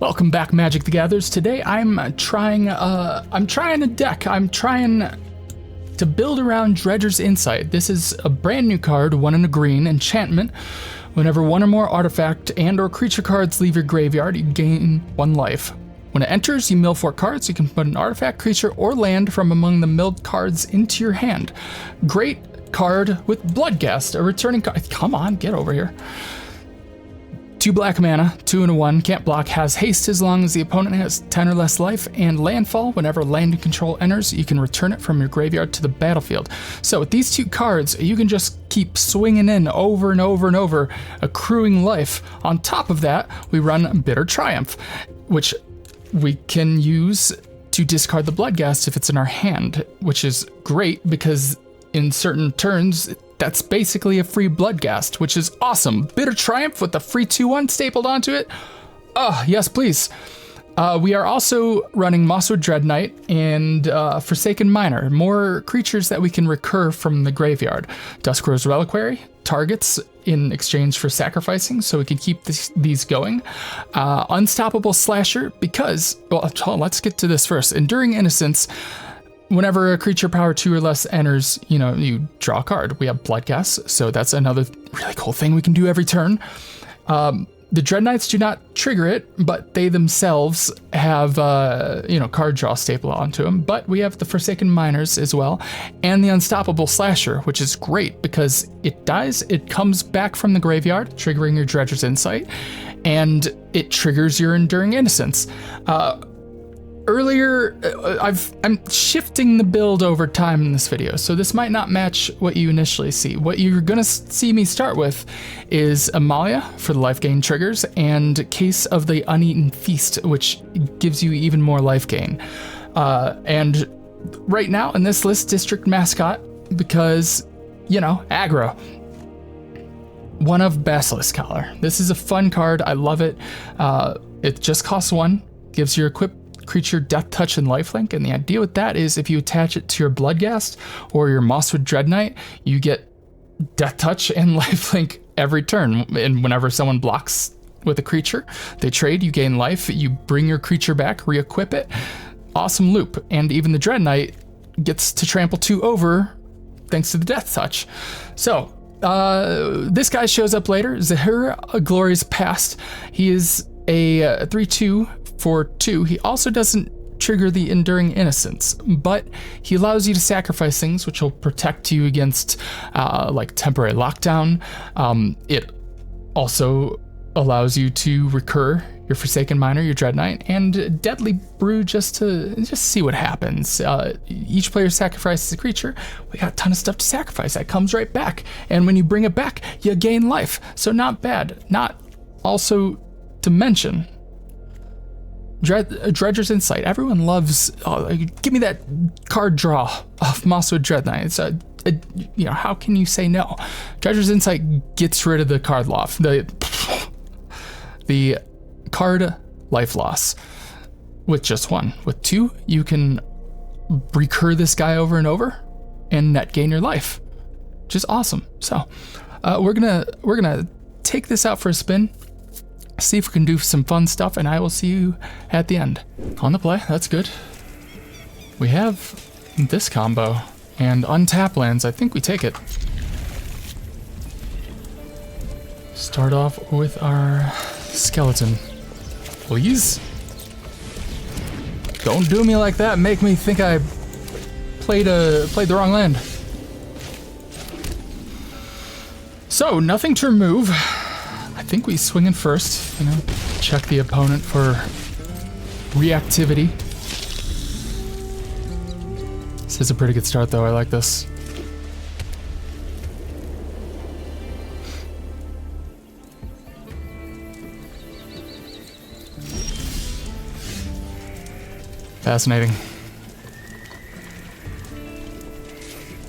Welcome back, Magic the Gatherers. Today I'm trying a deck. I'm trying to build around Dredger's Insight. This is a brand new card, 1 in a green, enchantment. Whenever one or more artifact and or creature cards leave your graveyard, you gain 1 life. When it enters, you mill 4 cards. You can put an artifact, creature, or land from among the milled cards into your hand. Great card with Bloodghast, a returning card. Come on, get over here. 2 black mana, 2 and a 1, can't block, has haste as long as the opponent has 10 or less life, and landfall. Whenever land and control enters, you can return it from your graveyard to the battlefield. So with these 2 cards, you can just keep swinging in over and over and over, accruing life. On top of that, we run Bitter Triumph, which we can use to discard the Bloodghast if it's in our hand, which is great because in certain turns, that's basically a free Bloodghast, which is awesome. Bitter Triumph with the free 2/1 stapled onto it. Oh, yes, please. We are also running Mosswood Dread Knight and Forsaken Miner, more creatures that we can recur from the graveyard. Duskrow's Reliquary targets in exchange for sacrificing, so we can keep these going. Unstoppable Slasher, because, well, let's get to this first. Enduring Innocence. Whenever a creature power 2 or less enters, you draw a card. We have Bloodghast, so that's another really cool thing we can do every turn. The Dread Knights do not trigger it, but they themselves have, card draw staple onto them. But we have the Forsaken Miners as well, and the Unstoppable Slasher, which is great because it dies, it comes back from the graveyard, triggering your Dredger's Insight, and it triggers your Enduring Innocence. Earlier, I'm shifting the build over time in this video, so this might not match what you initially see. What you're gonna see me start with is Amalia for the life gain triggers and Case of the Uneaten Feast, which gives you even more life gain. And right now in this list, District Mascot, because, aggro. One of Basilisk Collar. This is a fun card, I love it. It just costs 1, gives your equipped creature Death Touch and Lifelink, and the idea with that is if you attach it to your Bloodghast or your Mosswood Dread Knight, you get Death Touch and Lifelink every turn, and whenever someone blocks with a creature, they trade, you gain life, you bring your creature back, re-equip it. Awesome loop, and even the Dread Knight gets to trample 2 over thanks to the Death Touch. So, this guy shows up later, Zahir, A Glorious Past. He is a 3/2 for 2. He also doesn't trigger the Enduring Innocence, but he allows you to sacrifice things, which will protect you against like temporary lockdown. It also allows you to recur your Forsaken Miner, your Dread Knight, and Deadly Brew just to see what happens. Each player sacrifices a creature. We got a ton of stuff to sacrifice. That comes right back, and when you bring it back, you gain life. So not bad. Not also to mention Dredger's Insight. Everyone loves, give me that card draw of Mosswood Dread Knight. It's how can you say no? Dredger's Insight gets rid of the card loss, the card life loss with just 1. With 2, you can recur this guy over and over and net gain your life, which is awesome. So we're gonna take this out for a spin, see if we can do some fun stuff, and I will see you at the end. On the play, that's good. We have this combo, and untap lands, I think we take it. Start off with our skeleton. Please? Don't do me like that, make me think I played the wrong land. So, nothing to remove. I think we swing in first, check the opponent for reactivity. This is a pretty good start though, I like this. Fascinating.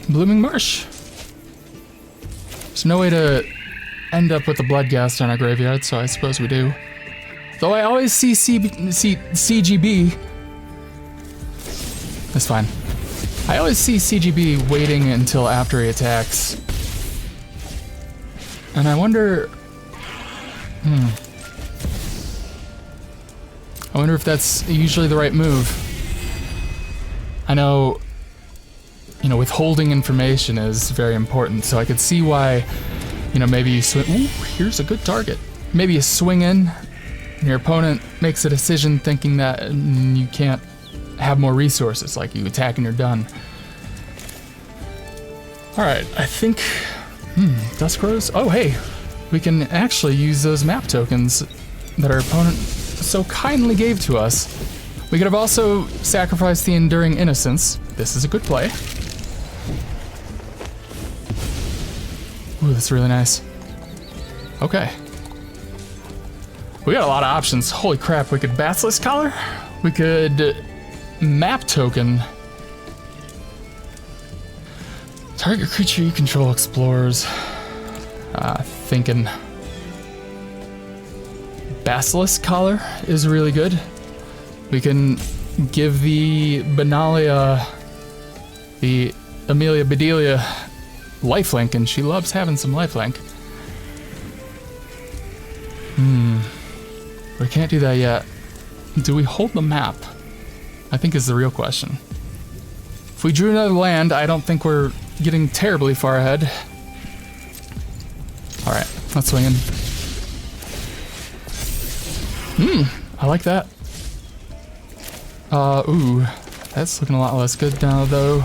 Blooming Marsh. There's no way to end up with the Bloodghast on our graveyard, so I suppose we do. Though I always see CGB. That's fine. I always see CGB waiting until after he attacks. And I wonder... I wonder if that's usually the right move. I know, you know, withholding information is very important, so I could see why, you know, maybe you swing. Ooh, here's a good target. Maybe you swing in, and your opponent makes a decision thinking that you can't have more resources, like you attack and you're done. Alright, I think... Dusk Rose? Oh, hey! We can actually use those map tokens that our opponent so kindly gave to us. We could have also sacrificed the Enduring Innocence. This is a good play. Ooh, that's really nice. Okay. We got a lot of options. Holy crap, we could Basilisk Collar. We could map token. Target creature you control explores. Thinking Basilisk Collar is really good. We can give the Benalia, the Amelia Bedelia lifelink, and she loves having some lifelink. We can't do that yet. Do we hold the map? I think is the real question. If we drew another land, I don't think we're getting terribly far ahead. Alright, let's swing in. I like that. Ooh, that's looking a lot less good now, though.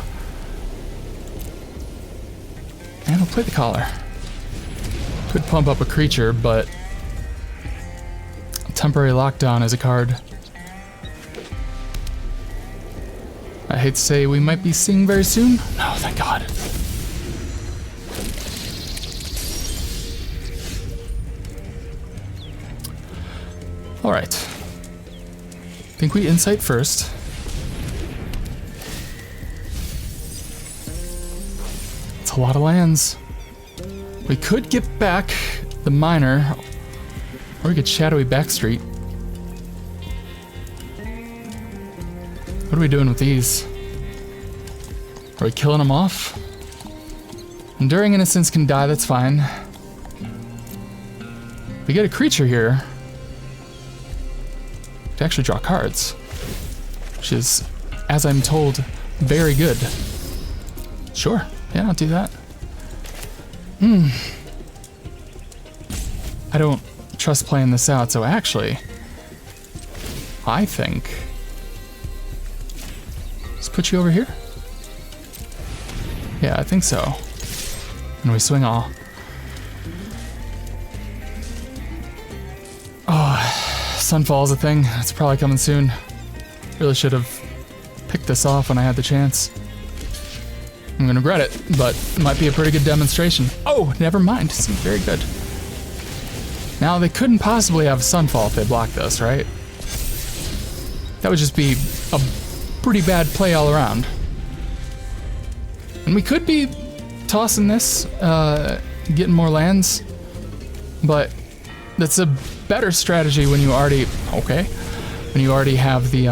And I'll play the collar. Could pump up a creature, but Temporary Lockdown is a card I hate to say we might be seeing very soon. No, thank God. All right. Think we insight first. It's a lot of lands. We could get back the miner, or we could Shadowy Backstreet. What are we doing with these? Are we killing them off? Enduring Innocence can die, that's fine. We get a creature here to actually draw cards, which is, as I'm told, very good. Sure, yeah, I'll do that. I don't trust playing this out, so actually, I think, let's put you over here. Yeah, I think so. And we swing all. Oh, Sunfall's a thing. It's probably coming soon. Really should have picked this off when I had the chance. I'm gonna regret it, but it might be a pretty good demonstration. Oh, never mind. See, very good. Now, they couldn't possibly have Sunfall if they blocked this, right? That would just be a pretty bad play all around. And we could be tossing this, getting more lands, but that's a better strategy when you already, when you already have the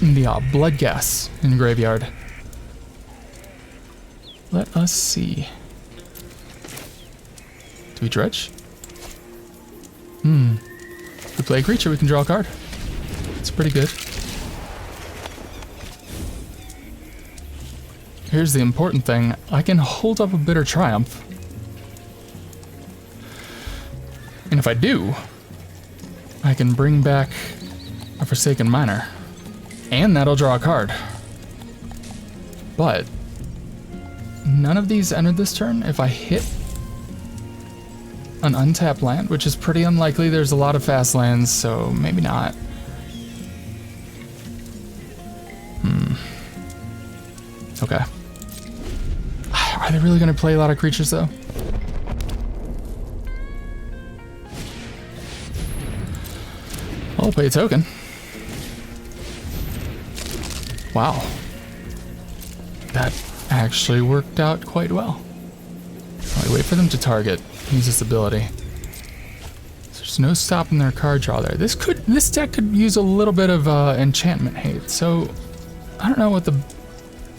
Bloodghast in the graveyard. Let us see. Do we dredge? If we play a creature, we can draw a card. It's pretty good. Here's the important thing. I can hold up a Bitter Triumph. And if I do, I can bring back a Forsaken Miner. And that'll draw a card. But none of these entered this turn. If I hit an untapped land, which is pretty unlikely, there's a lot of fast lands, so maybe not. Okay. Are they really gonna play a lot of creatures though? I'll play a token. Wow. That actually worked out quite well. I wait for them to target. Use this ability. There's no stopping their card draw there. This deck could use a little bit of enchantment hate, so I don't know what the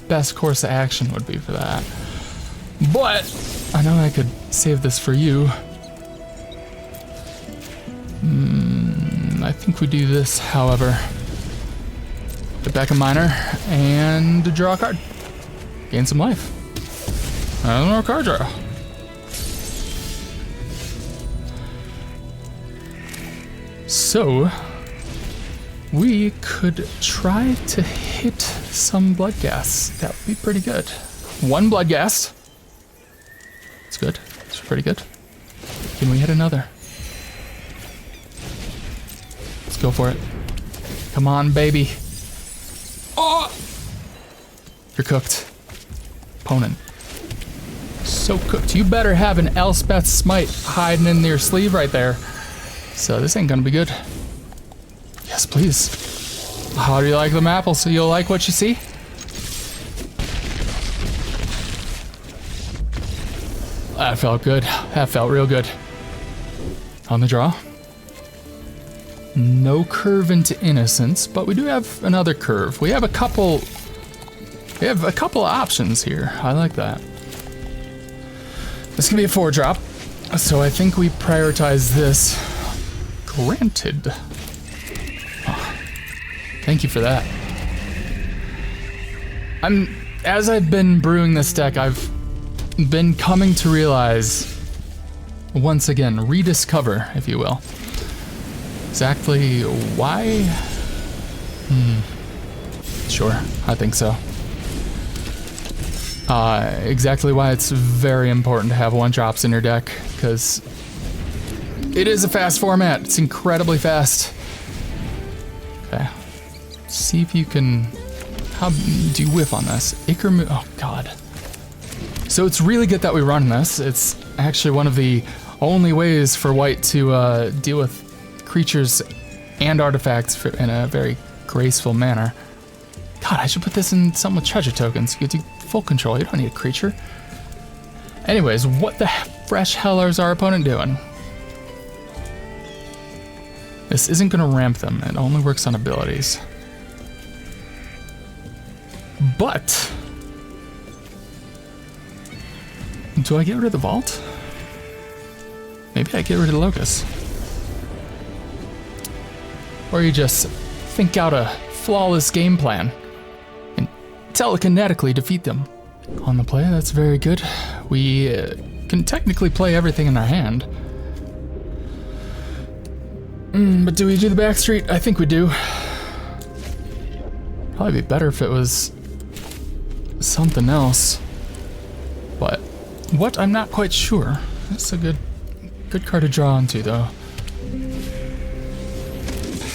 best course of action would be for that. But I know I could save this for you. I think we do this, however. Get back a miner and draw a card. Gain some life. Another more card draw. So, we could try to hit some Bloodghast. That would be pretty good. One Bloodghast. It's good. It's pretty good. Can we hit another? Let's go for it. Come on, baby. Oh! You're cooked. Opponent. So cooked. You better have an Elspeth Smite hiding in your sleeve right there. So this ain't gonna be good. Yes, please. How do you like them apples? So you'll like what you see? That felt good. That felt real good. On the draw. No curve into Innocence, but we do have another curve. We have a couple options here. I like that. This can be a 4-drop, so I think we prioritize this. Granted. Oh, thank you for that. As I've been brewing this deck, I've been coming to realize, once again, rediscover, if you will, exactly why. Sure, I think so. Exactly why it's very important to have 1-drops in your deck, because it is a fast format. It's incredibly fast. Okay. See if you can. How do you whiff on this? Acre. Oh God. So it's really good that we run this. It's actually one of the only ways for white to deal with creatures and artifacts in a very graceful manner. God, I should put this in something with treasure tokens. You get to full control. You don't need a creature. Anyways, what the fresh hell is our opponent doing? This isn't going to ramp them. It only works on abilities. But do I get rid of the vault? Maybe I get rid of the locust. Or you just think out a flawless game plan and telekinetically defeat them. On the play, that's very good. We can technically play everything in our hand. But do we do the backstreet? I think we do. Probably be better if it was something else. But what? I'm not quite sure. That's a good card to draw onto, though.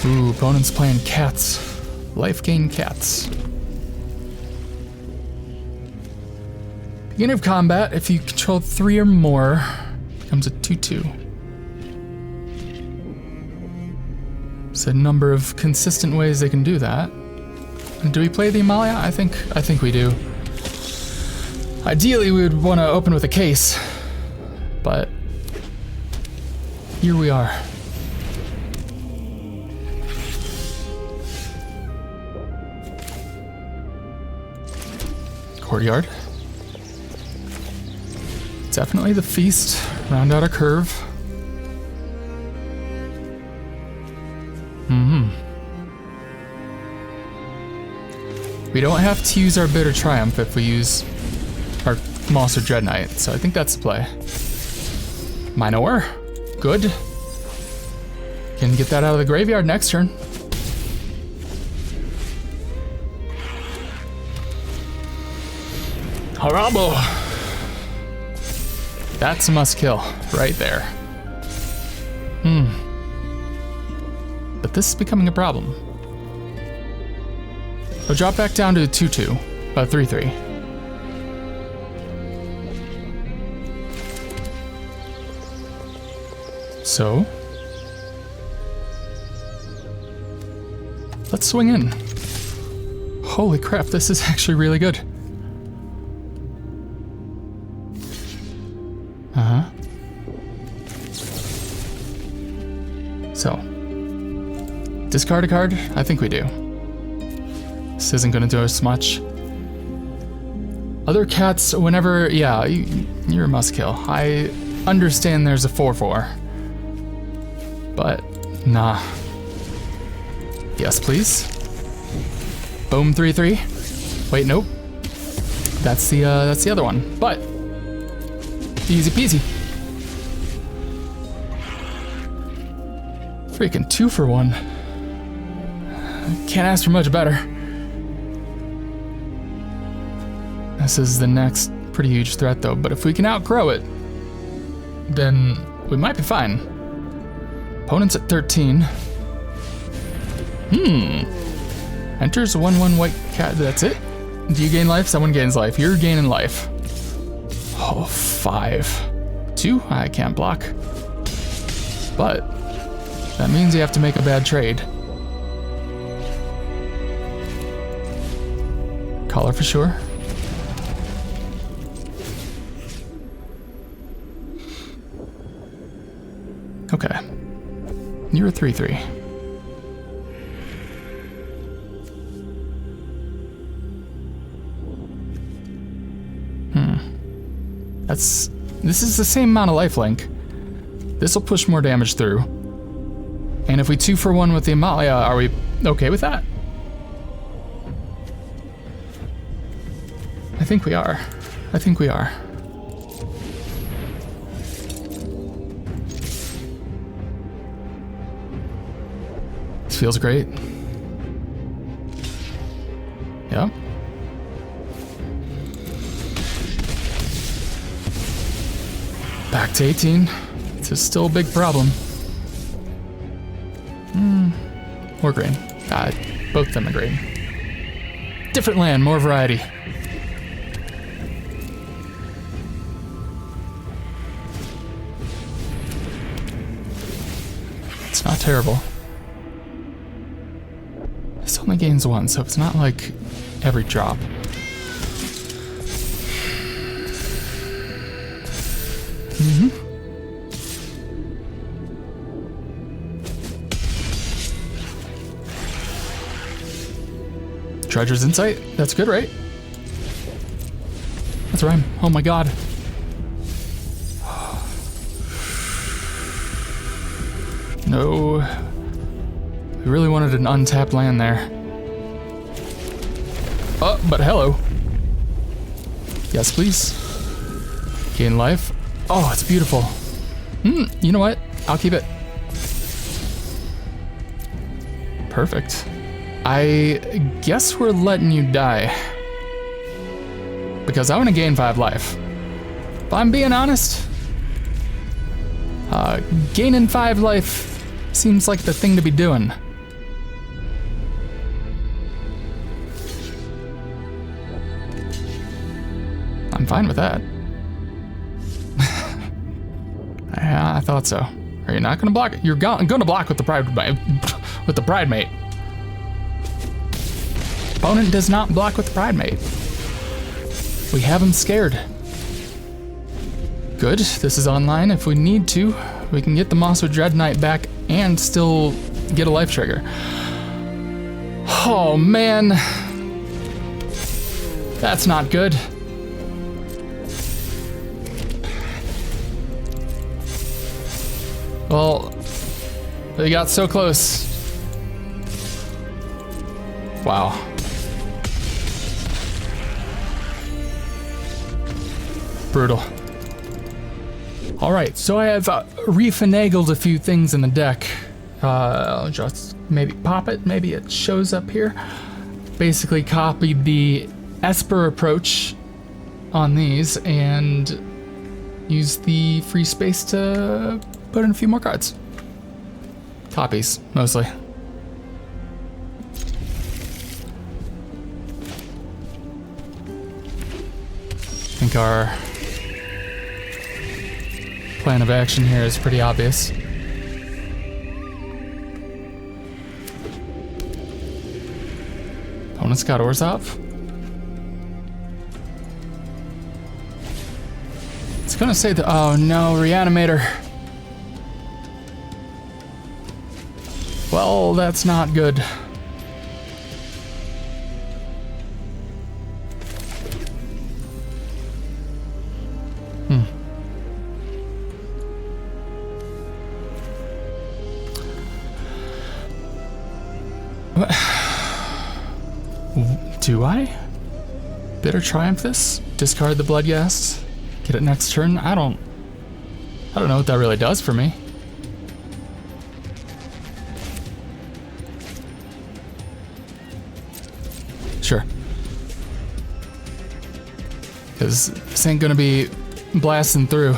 Ooh, opponent's playing cats. Life gain cats. Beginning of combat, if you control 3 or more, becomes a 2/2. It's a number of consistent ways they can do that. And do we play the Amalia? I think we do. Ideally, we would want to open with a case, but here we are. Courtyard. Definitely the feast. Round out a curve. We don't have to use our Bitter Triumph if we use our Monster Dread Knight, so I think that's the play. Minor. Good. Can get that out of the graveyard next turn. Harabo! That's a must kill, right there. But this is becoming a problem. So drop back down to 2/2, 3/3. So let's swing in. Holy crap, this is actually really good. So, discard a card? I think we do. This isn't gonna do us much. Other cats, whenever, yeah, you're a must kill. I understand there's a 4/4, but nah. Yes, please. Boom, 3/3. Wait, nope. That's the other one. But easy peasy. Freaking 2 for 1. Can't ask for much better. This is the next pretty huge threat though, but if we can outgrow it, then we might be fine. Opponent's at 13. Enters 1/1 white cat, that's it? Do you gain life? Someone gains life. You're gaining life. Oh, 5. 2? I can't block. But that means you have to make a bad trade. Collar for sure. Okay. You're a 3/3. This is the same amount of lifelink. This will push more damage through. And if we 2 for 1 with the Amalia, are we okay with that? I think we are. I think we are. This feels great. Yeah. Back to 18. This is still a big problem. More green. Both of them are green. Different land, more variety. It's not terrible. This only gains 1, so it's not like every drop. Treasure's Insight? That's good, right? That's rhyme. Oh my god. No. We really wanted an untapped land there. Oh, but hello. Yes, please. Gain life. Oh, it's beautiful. You know what? I'll keep it. Perfect. I guess we're letting you die. Because I want to gain 5 life. If I'm being honest, gaining 5 life seems like the thing to be doing. I'm fine with that. Yeah, I thought so. Are you not gonna block it? You're gonna block with the pride mate. Opponent does not block with the pride mate. We have him scared. Good, this is online. If we need to, we can get the Mosso Dread Knight back and still get a life trigger. Oh man. That's not good. Well, they got so close. Wow. Brutal. All right, so I have refinagled a few things in the deck. I'll just maybe pop it, maybe it shows up here. Basically copied the Esper approach on these and used the free space to put in a few more cards. Copies, mostly. I think our plan of action here is pretty obvious. Opponent's got Orzhov. It's gonna say that, oh no, Reanimator. Well, that's not good. Do I? Bitter Triumph this? Discard the Bloodghast? Get it next turn? I don't know what that really does for me. Sure. Because this ain't gonna be blasting through.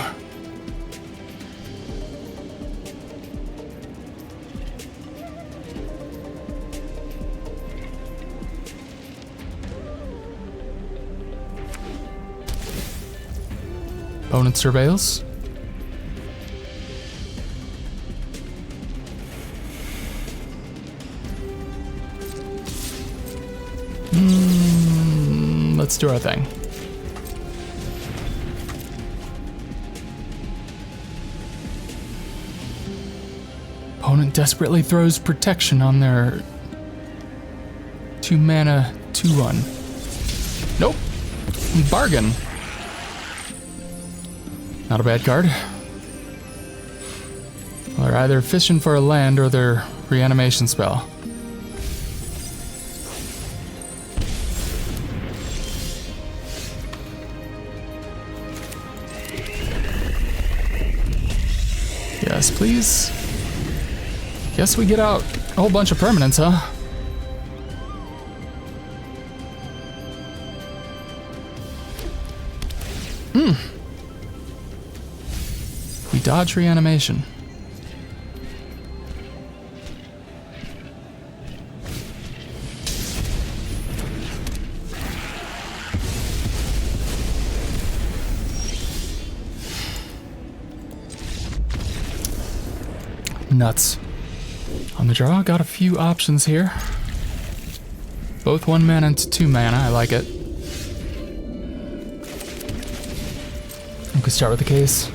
Opponent surveils. Let's do our thing. Opponent desperately throws protection on their 2-mana 2/1. Nope. Bargain. Not a bad card. Well, they're either fishing for a land or their reanimation spell. Yes, please. Guess we get out a whole bunch of permanents, huh? We dodge reanimation. Nuts. On the draw, got a few options here. Both 1 mana and 2 mana, I like it. We could start with the case.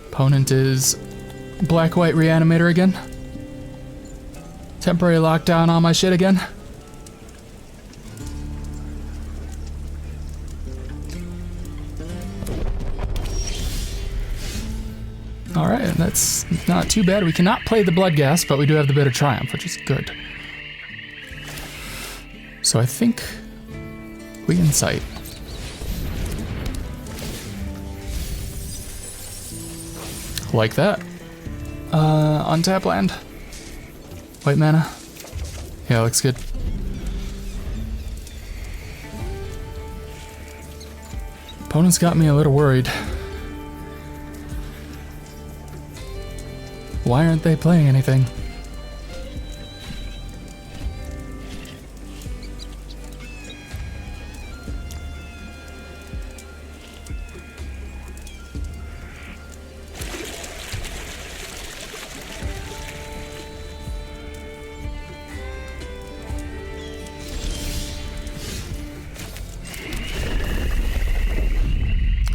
Opponent is black-white Reanimator again. Temporary lockdown on my shit again. Alright, that's not too bad. We cannot play the Bloodghast, but we do have the Bitter Triumph, which is good. So I think we incite. Like that. Untap land. White mana. Yeah, looks good. Opponent's got me a little worried. Why aren't they playing anything?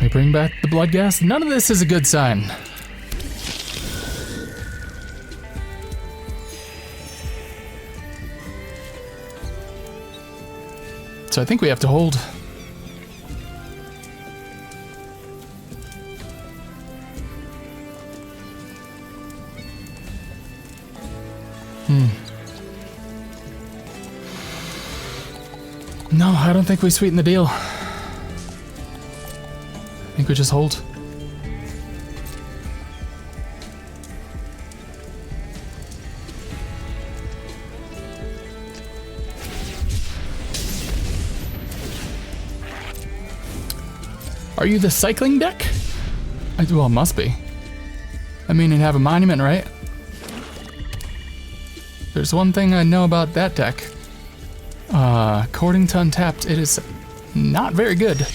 We bring back the Bloodghast. None of this is a good sign. So I think we have to hold. No, I don't think we sweeten the deal. I think we just hold. Are you the cycling deck? Well, it must be. I mean, it'd have a monument, right? There's one thing I know about that deck. According to Untapped, it is not very good.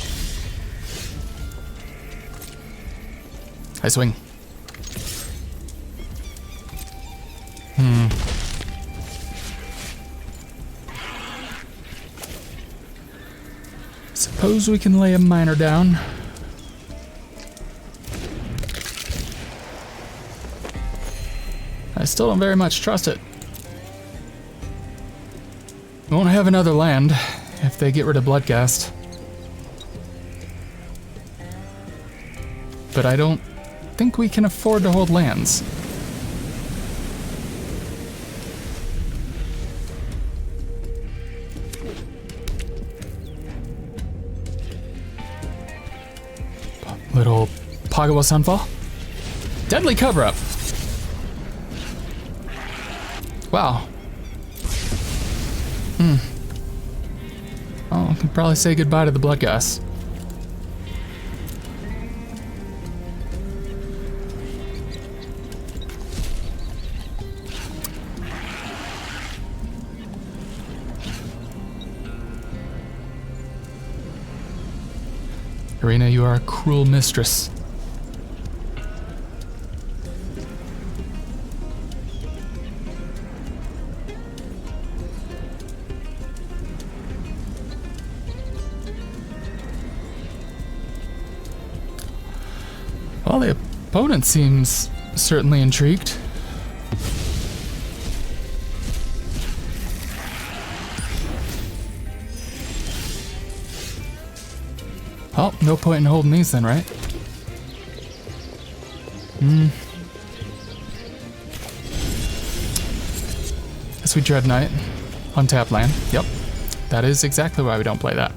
I swing. Suppose we can lay a miner down. I still don't very much trust it. We won't have another land if they get rid of Bloodghast. But I don't think we can afford to hold lands. Pocketwell Sunfall. Deadly cover-up. Wow. Oh, I can probably say goodbye to the Bloodghast. Arena, you are a cruel mistress. Well, the opponent seems certainly intrigued. Oh, no point in holding these then, right? Guess we Dread Knight. Untap land. Yep. That is exactly why we don't play that.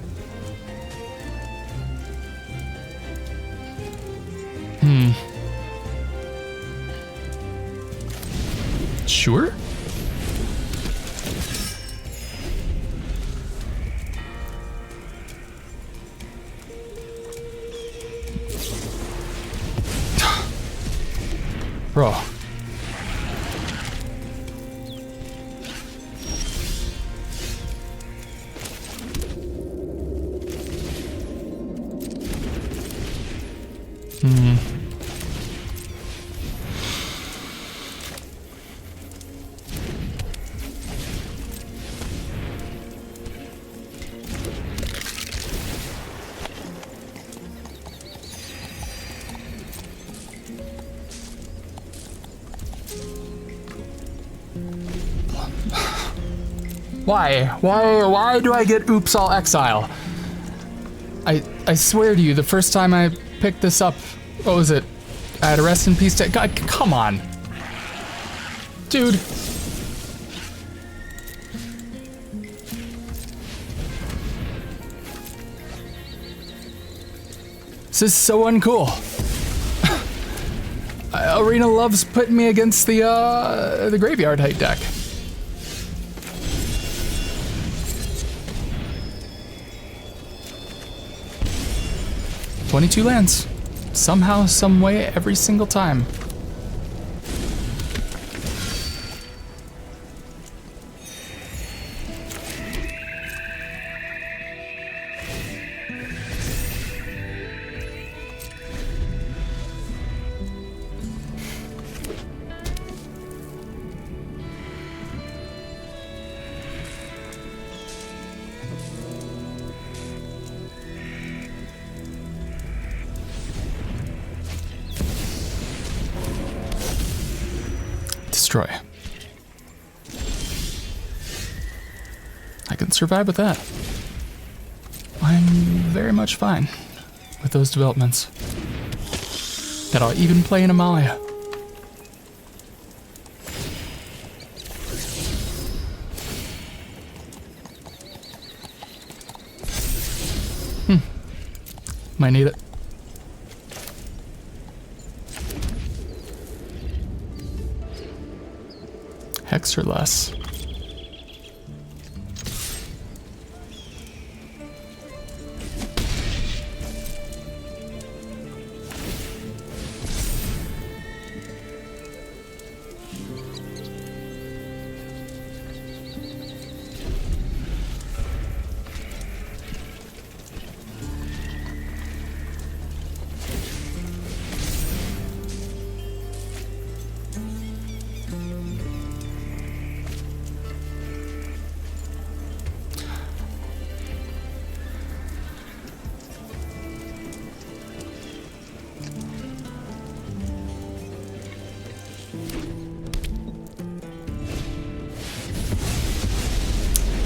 Sure? Bro. Why do I get Oops All Exile? I swear to you, the first time I picked this up, what was it? I had a Rest in Peace deck. God, come on. Dude. This is so uncool. Arena loves putting me against the graveyard height deck. "22 lands. Somehow, some way, every single time. Destroy. I can survive with that. I'm very much fine with those developments. That I'll even play in Amalia. Might need it. Hex or less.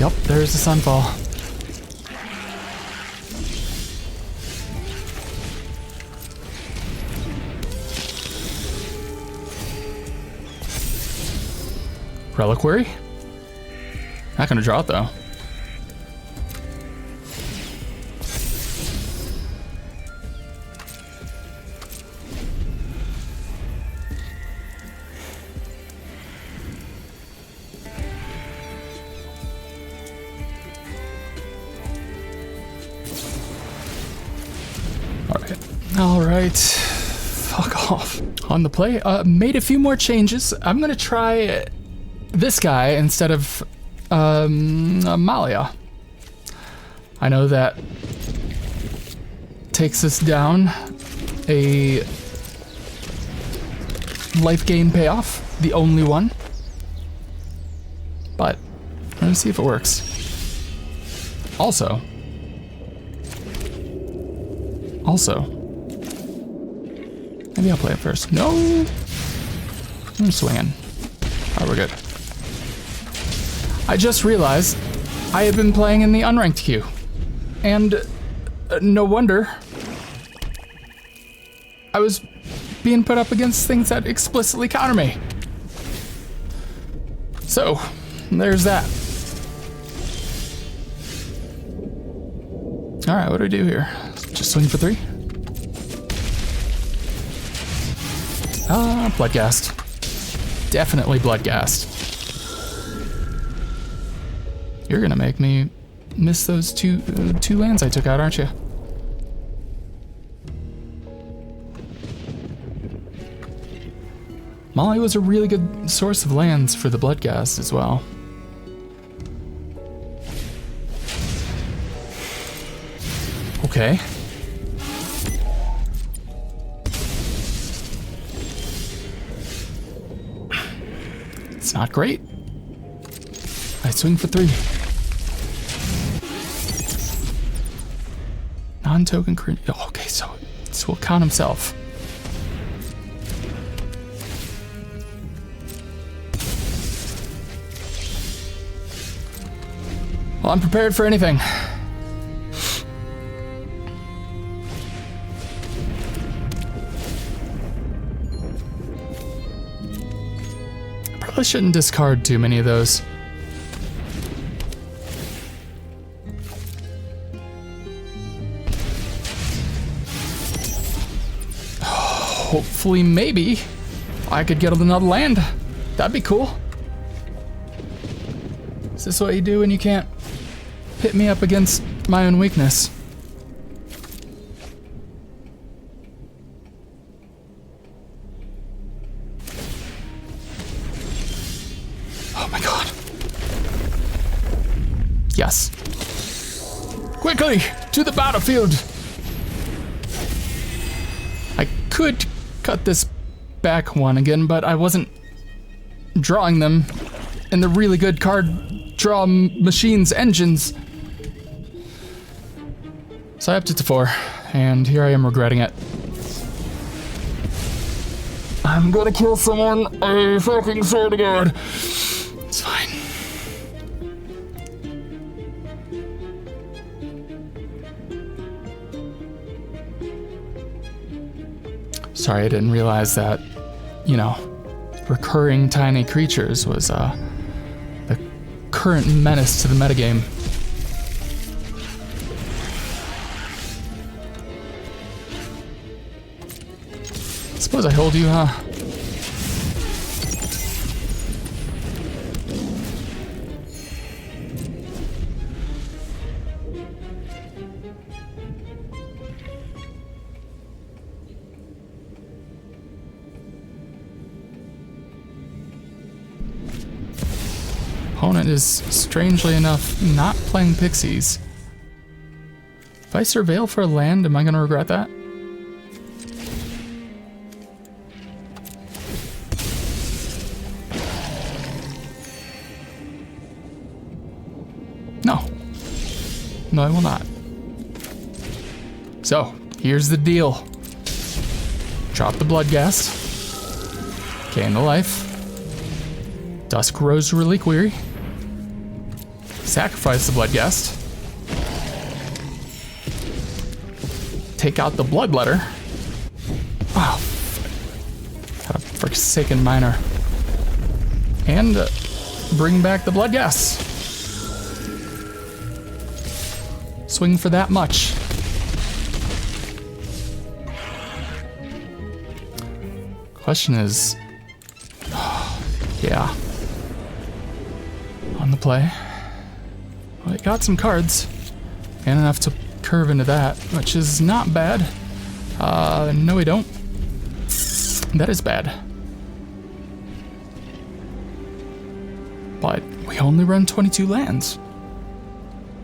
Yep, there's the Sunfall. Reliquary? Not gonna draw it though. All right, fuck off. On the play, made a few more changes. I'm gonna try this guy instead of Amalia. I know that takes us down a life gain payoff, the only one. But I'm gonna see if it works. Also, maybe I'll play it first. No, I'm swinging. All right, we're good. I just realized I have been playing in the unranked queue, and no wonder I was being put up against things that explicitly counter me. So, there's that. All right, what do we do here? Just swing for 3? Bloodghast. Definitely Bloodghast. You're gonna make me miss those two lands I took out, aren't you? Molly was a really good source of lands for the Bloodghast as well. Okay. It's not great. I swing for 3. Non-token oh, okay, so this will count himself. Well, I'm prepared for anything. Probably shouldn't discard too many of those. Hopefully, maybe, I could get another land. That'd be cool. Is this what you do when you can't pit me up against my own weakness? Oh my god. Yes. Quickly, to the battlefield! I could cut this back one again, but I wasn't drawing them in the really good card draw machines engines. So I upped it to 4, and here I am regretting it. I'm gonna kill someone, I fucking swear to God. It's fine. Sorry, I didn't realize that, you know, recurring tiny creatures was the current menace to the metagame. Suppose I hold you, huh? Opponent is, strangely enough, not playing pixies. If I surveil for a land, am I gonna regret that? No. No, I will not. So, here's the deal. Drop the Bloodghast. Gain the life. Dusk Rose Reliquary. Sacrifice the Bloodghast. Take out the Bloodletter. Oh, got a forsaken miner. And bring back the Bloodghast. Swing for that much. Question is, yeah, on the play. Well, it got some cards, and enough to curve into that, which is not bad. No we don't. That is bad. But we only run 22 lands.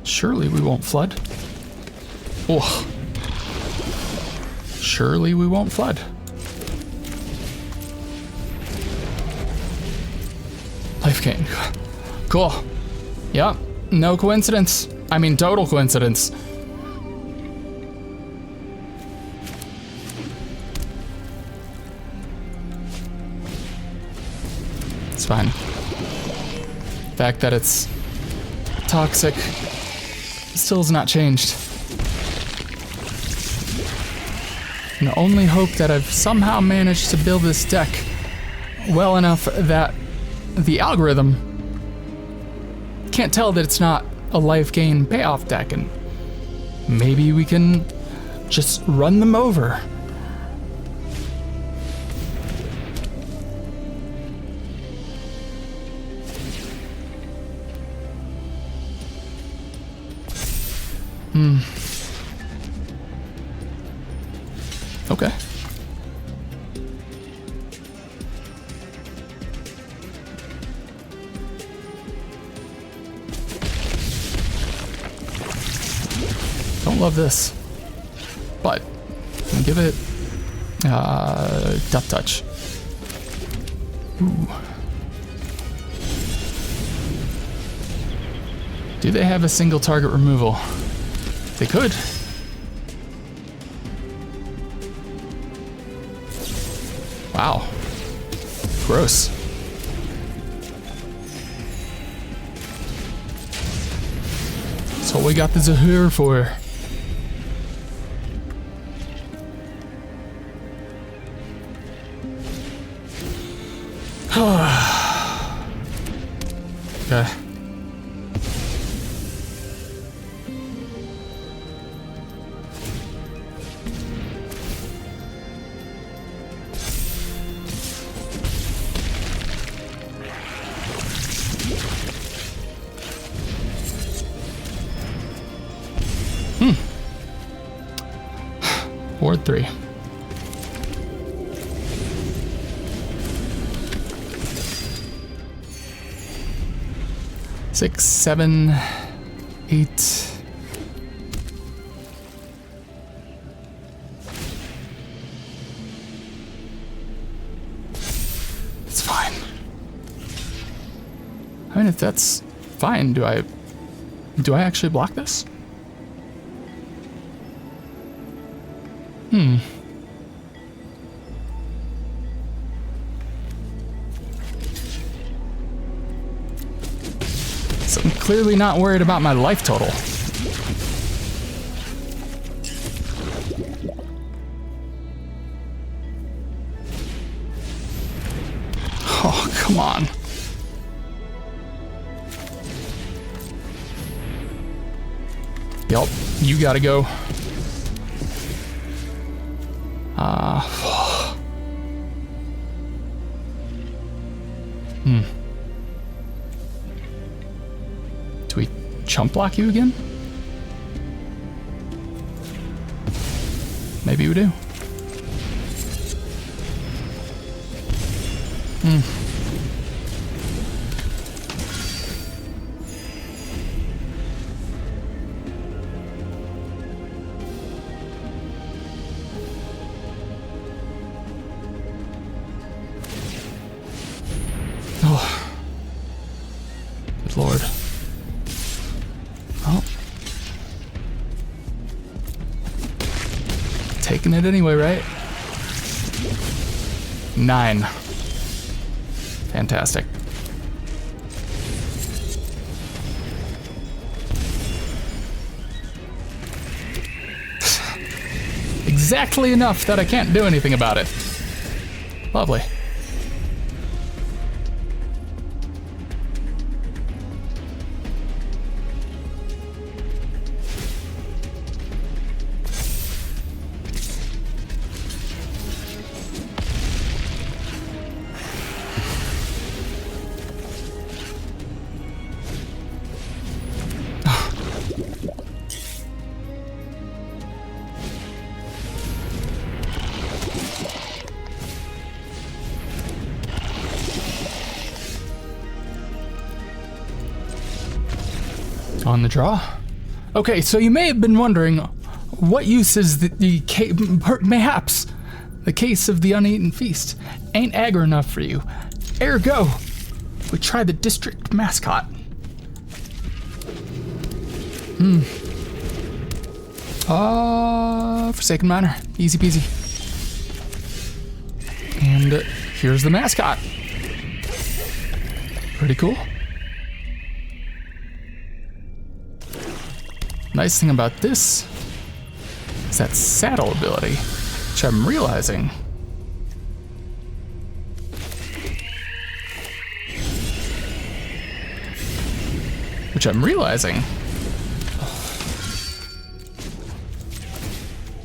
Surely we won't flood. Oh. Surely we won't flood. Life gain. Cool. Yep. No coincidence. I mean, total coincidence. It's fine. The fact that it's toxic still has not changed. And only hope that I've somehow managed to build this deck well enough that the algorithm can't tell that it's not a life gain payoff deck, and maybe we can just run them over. Okay. Don't love this, but can give it Death Touch. Ooh. Do they have a single target removal? They could. Wow. Gross. That's what we got the Zahir for. Okay. Ward 3. Six, 7, 8. It's fine. I mean, if that's fine, do I actually block this? So I'm clearly not worried about my life total. Oh, come on. Yup, you gotta go. Do we chump block you again? Maybe we do. Oh. Good Lord. Oh. Taking it anyway, right? 9. Fantastic. Exactly enough that I can't do anything about it. Lovely. On the draw. Okay, so you may have been wondering, what use is mayhaps the case of the uneaten feast ain't aggro enough for you. Ergo, we try the district mascot. Forsaken Miner, easy peasy. And here's the mascot. Pretty cool. Nice thing about this is that saddle ability, which I'm realizing.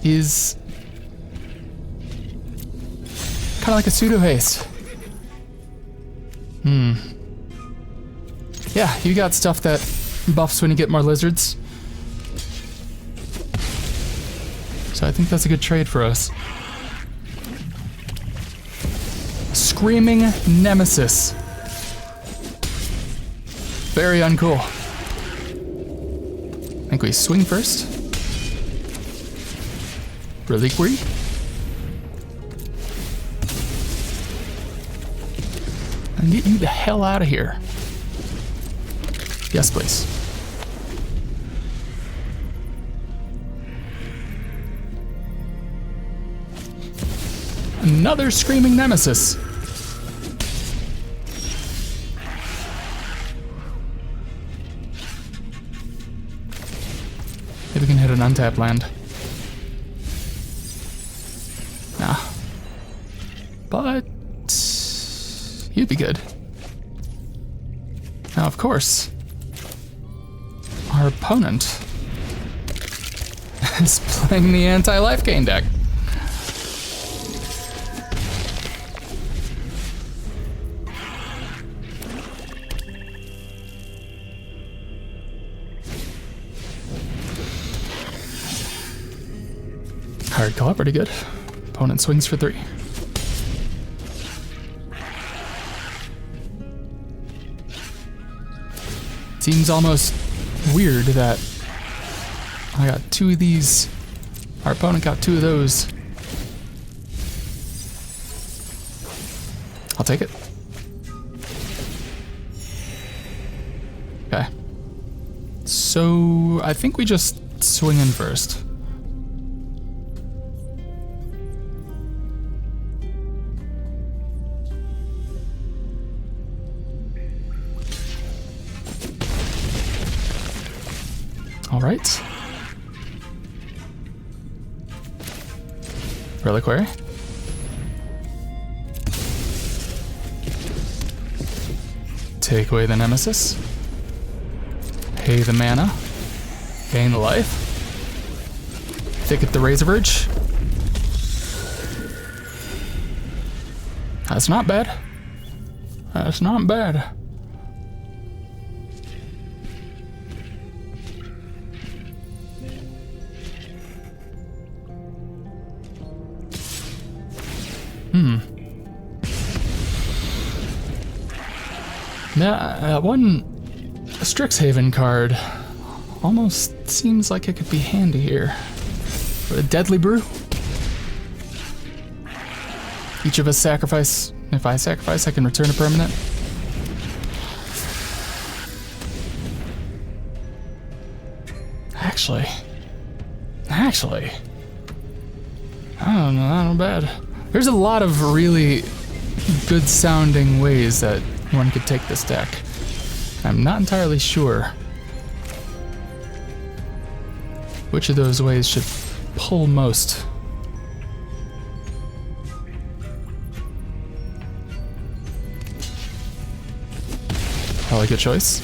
Is kind of like a pseudo haste. Yeah, you got stuff that buffs when you get more lizards. So I think that's a good trade for us. Screaming Nemesis. Very uncool. I think we swing first. Reliquary. And get you the hell out of here. Yes, please. Another Screaming Nemesis. Maybe we can hit an untapped land. Nah. But you'd be good. Now, of course, our opponent is playing the anti-life gain deck. Hard call, pretty good. Opponent swings for 3. Seems almost weird that I got 2 of these. Our opponent got 2 of those. I'll take it. Okay. So I think we just swing in first. All right. Reliquary. Take away the Nemesis. Pay the mana. Gain the life. Thicket the Razorverge. That's not bad. That's not bad. Yeah, one Strixhaven card almost seems like it could be handy here. With a Deadly Brew. Each of us sacrifice. If I sacrifice, I can return a permanent. Actually, I don't know, not bad. There's a lot of really good sounding ways that one could take this deck. I'm not entirely sure which of those ways should pull most. Probably a good choice.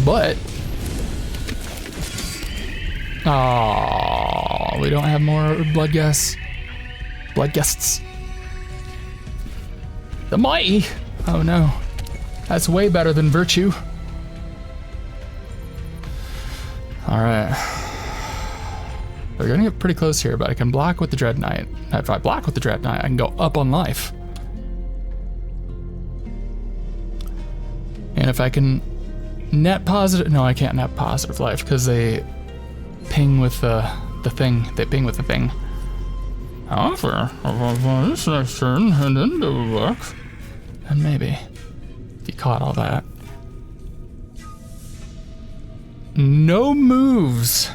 But we don't have more Bloodghasts. The Mighty! Oh no. That's way better than Virtue. Alright. We're gonna get pretty close here, but I can block with the Dread Knight. If I block with the Dread Knight, I can go up on life. And if I can net positive, no, I can't net positive life because they ping with the thing. They ping with the thing. However, this next turn and then do work. And maybe if you caught all that. No moves.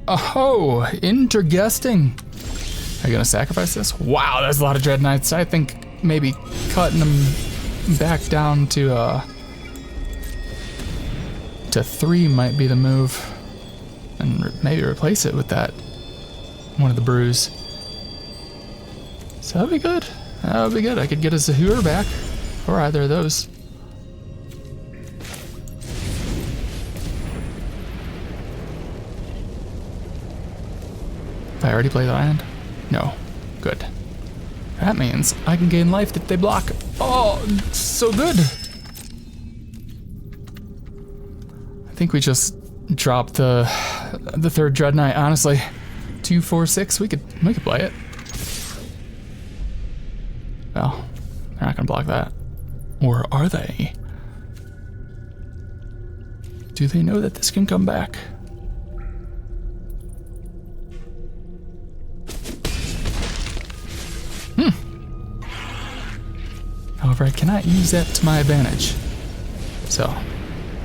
Oh, interguesting. Are you gonna sacrifice this? Wow, there's a lot of Dread Knights. I think maybe cutting them back down to 3 might be the move, and maybe replace it with that one of the brews. So that'd be good. That would be good. I could get a Zahur back, or either of those. Did I already play the land? No. Good. That means I can gain life if they block. Oh, so good. I think we just dropped the third Dread Knight, honestly. 2, 4, 6, we could play it. Well, they're not gonna block that. Or are they? Do they know that this can come back? However, I cannot use that to my advantage. So,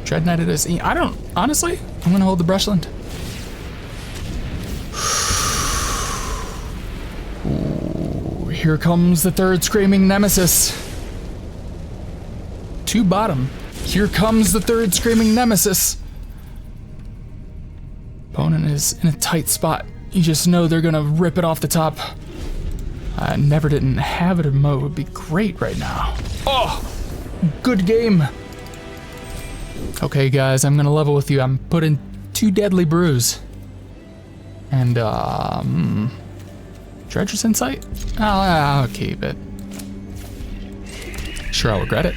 Dread Knight it is. I don't, honestly, I'm gonna hold the Brushland. Ooh, here comes the third Screaming Nemesis. 2 bottom. Here comes the third Screaming Nemesis. Opponent is in a tight spot. You just know they're gonna rip it off the top. Never didn't have it in mode would be great right now. Oh, good game. Okay, guys, I'm gonna level with you. I'm putting 2 Deadly Brews. And, Dredger's Insight? I'll keep it. Sure, I'll regret it,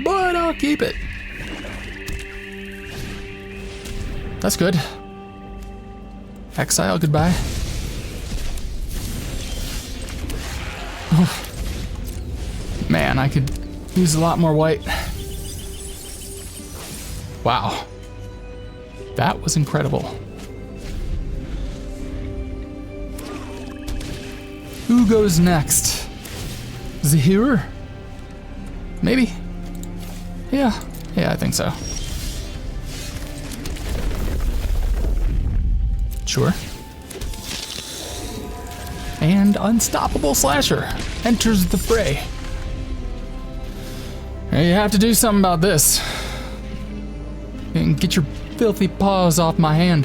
but I'll keep it. That's good. Exile, goodbye. Oh. Man, I could use a lot more white. Wow. That was incredible. Who goes next? Zahir? Maybe? Yeah, I think so. Sure. And Unstoppable Slasher enters the fray. You have to do something about this. And get your filthy paws off my hand.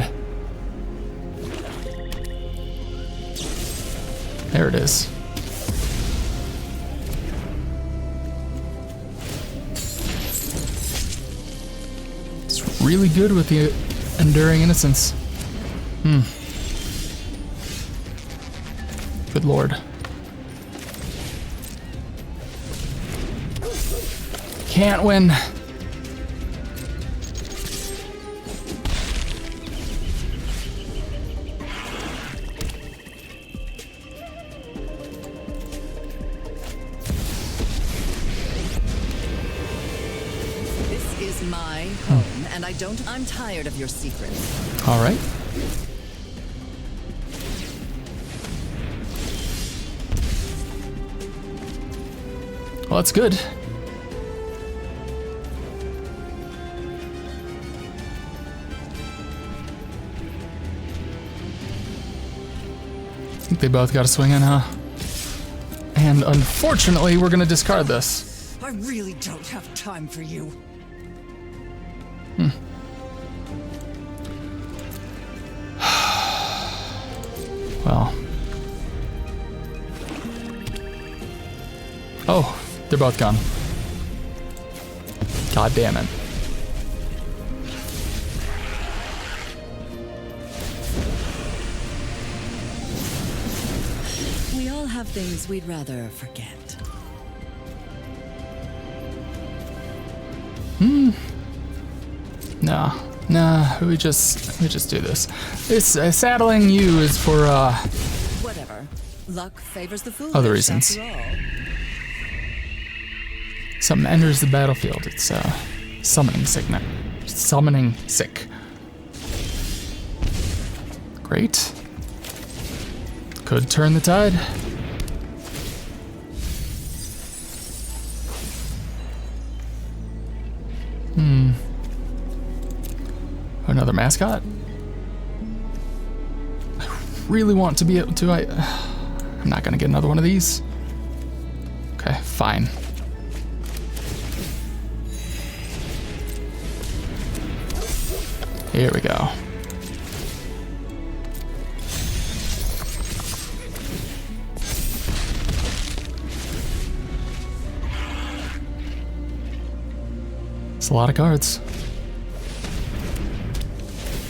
There it is. It's really good with the Enduring Innocence. Good lord. Can't win. This is my home, and I'm tired of your secrets. All right. Well, that's good. I think they both got a swing in, huh? And unfortunately, we're gonna discard this. I really don't have time for you. Well. Oh. They're both gone. God damn it. We all have things we'd rather forget. Nah, we just do this. This saddling you is for Whatever. Luck favors the foolish. Other reasons. After all. Something enters the battlefield. It's summoning sickness. Summoning sick. Great. Could turn the tide. Another mascot? I really want to be able to. I'm not gonna get another one of these. Okay, fine. Here we go. It's a lot of cards.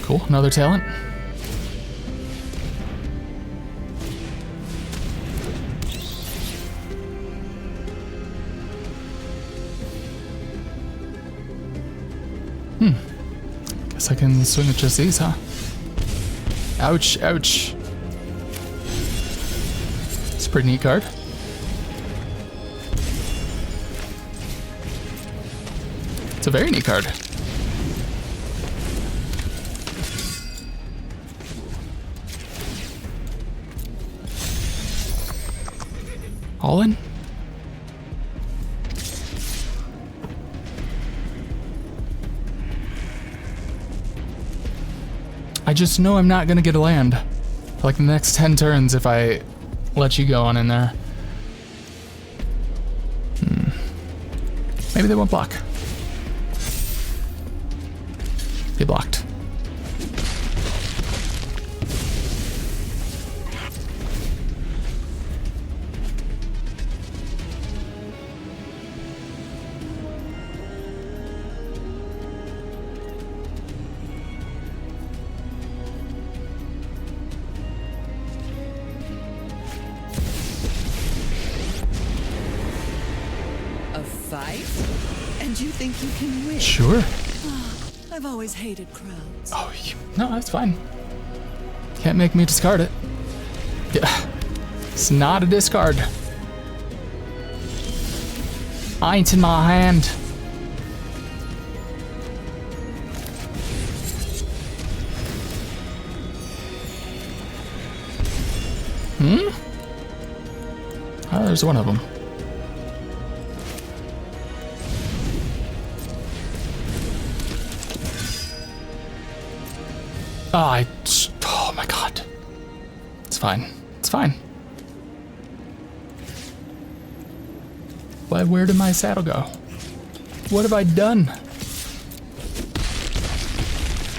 Cool, another talent. Guess I can swing with just these, huh? Ouch, ouch. It's a pretty neat card. It's a very neat card. All in? I just know I'm not gonna get a land for like the next 10 turns if I let you go on in there. Maybe they won't block. They blocked. A fight? And you think you can win? Sure. I've always hated crowds. Oh, no, that's fine. Can't make me discard it. Yeah, it's not a discard. Ain't in my hand. Oh, there's one of them. Oh my god. It's fine. It's fine. Where did my saddle go? What have I done?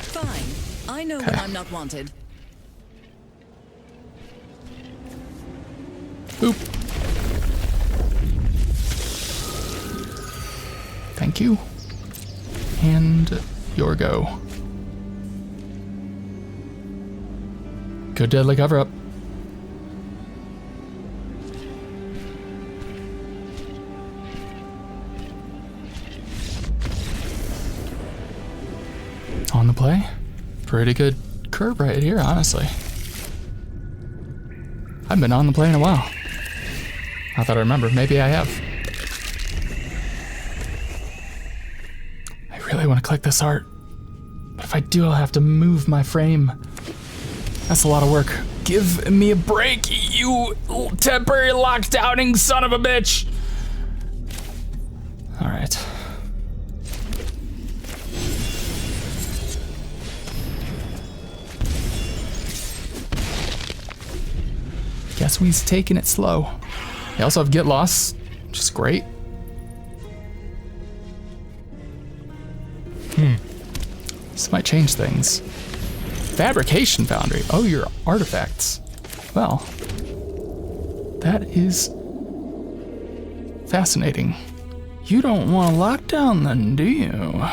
Fine. I know when I'm not wanted. Boop. Thank you. And your go. Good deadly cover up. On the play. Pretty good curve right here, honestly. I've been on the play in a while. I thought I remember. Maybe I have. I really want to click this art. But if I do, I'll have to move my frame. That's a lot of work. Give me a break, you temporary lockdowning son of a bitch! Alright. Guess we's taking it slow. They also have Get Lost, which is great. This might change things. Fabrication Foundry. Oh, your artifacts. Well, that is fascinating. You don't want a lockdown then, do you?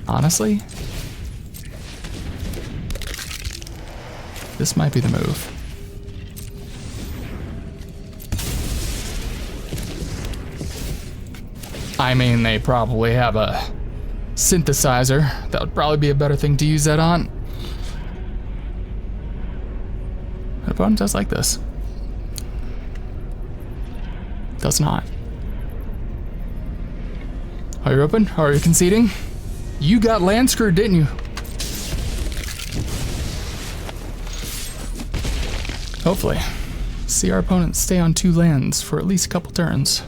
Honestly, this might be the move. I mean, they probably have a synthesizer. That would probably be a better thing to use that on. My opponent does like this. Does not. Are you open? Are you conceding? You got land screwed, didn't you? Hopefully. See our opponent stay on 2 lands for at least a couple turns.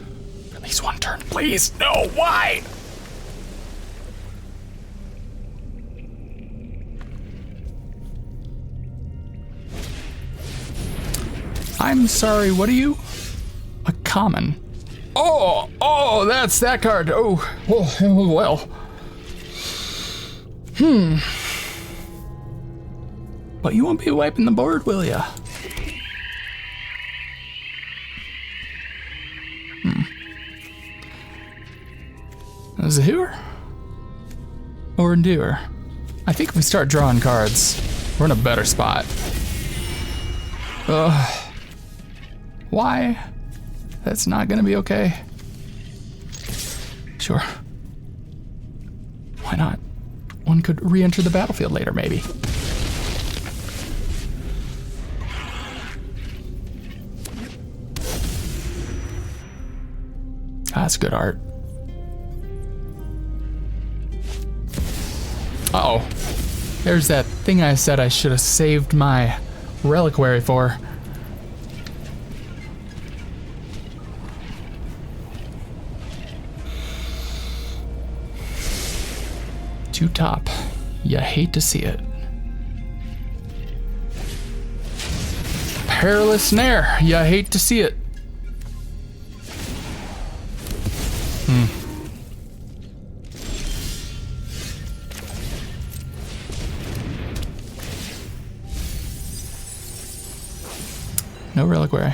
At least 1 turn, please. No, why? I'm sorry, what are you? A common. Oh, that's that card. Oh, well. But you won't be wiping the board, will ya? Zahur? Or Endure? I think if we start drawing cards, we're in a better spot. Why? That's not gonna be okay. Sure. Why not? One could re-enter the battlefield later, maybe. That's good art. Uh-oh. There's that thing I said I should have saved my reliquary for. Two top. You hate to see it. Perilous Snare. You hate to see it. No reliquary.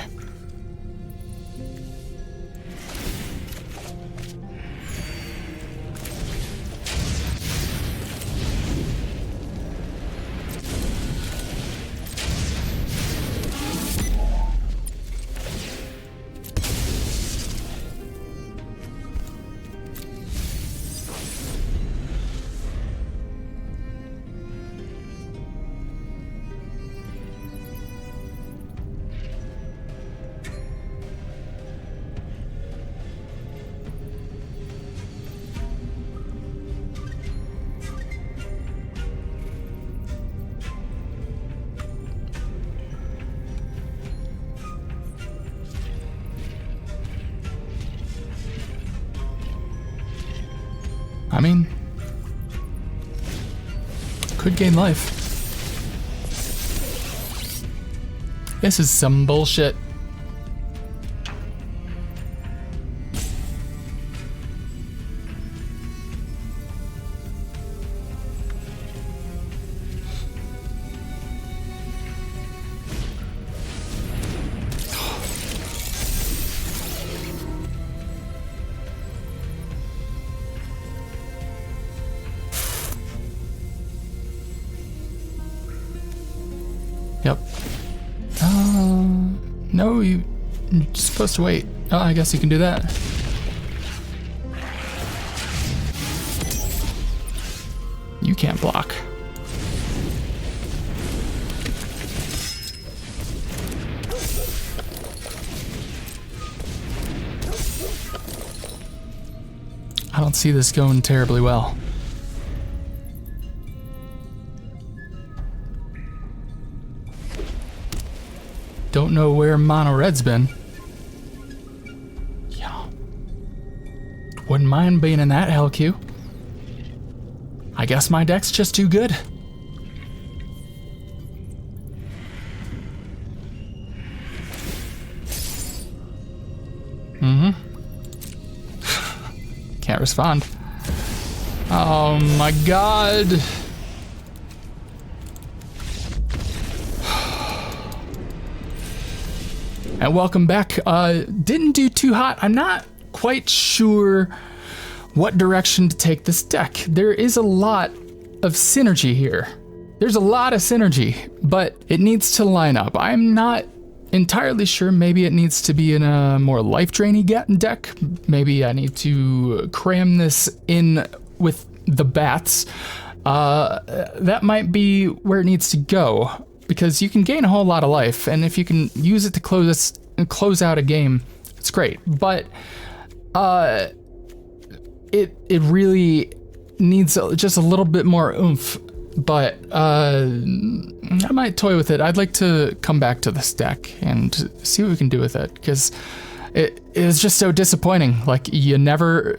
I mean, could gain life. This is some bullshit. Yep. No, you're supposed to wait. Oh, I guess you can do that. You can't block. I don't see this going terribly well. Don't know where mono red's been. Yeah. Wouldn't mind being in that hell queue. I guess my deck's just too good. Can't respond. Oh my god. And welcome back. Didn't do too hot. I'm not quite sure what direction to take this deck. There is a lot of synergy here. There's a lot of synergy, but it needs to line up. I'm not entirely sure. Maybe it needs to be in a more life-draining deck. Maybe I need to cram this in with the bats. That might be where it needs to go. because you can gain a whole lot of life, and if you can use it to close out a game, it's great. But it really needs just a little bit more oomph. But I might toy with it. I'd like to come back to this deck and see what we can do with it, because it is just so disappointing. Like, you never...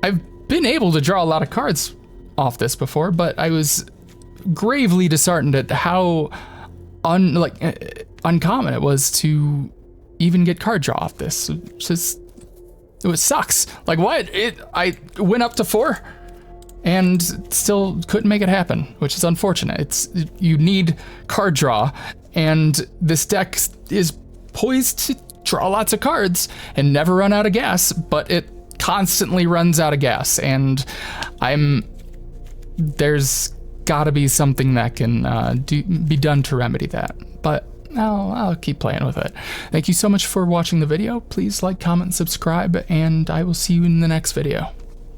I've been able to draw a lot of cards off this before, but I was gravely disheartened at how uncommon it was to even get card draw off this. It sucks. Like, what? I went up to 4 and still couldn't make it happen, which is unfortunate. You need card draw, and this deck is poised to draw lots of cards and never run out of gas, but it constantly runs out of gas, and there's gotta be something that can be done to remedy that. But I'll keep playing with it. Thank you so much for watching the video. Please like, comment, subscribe, and I will see you in the next video.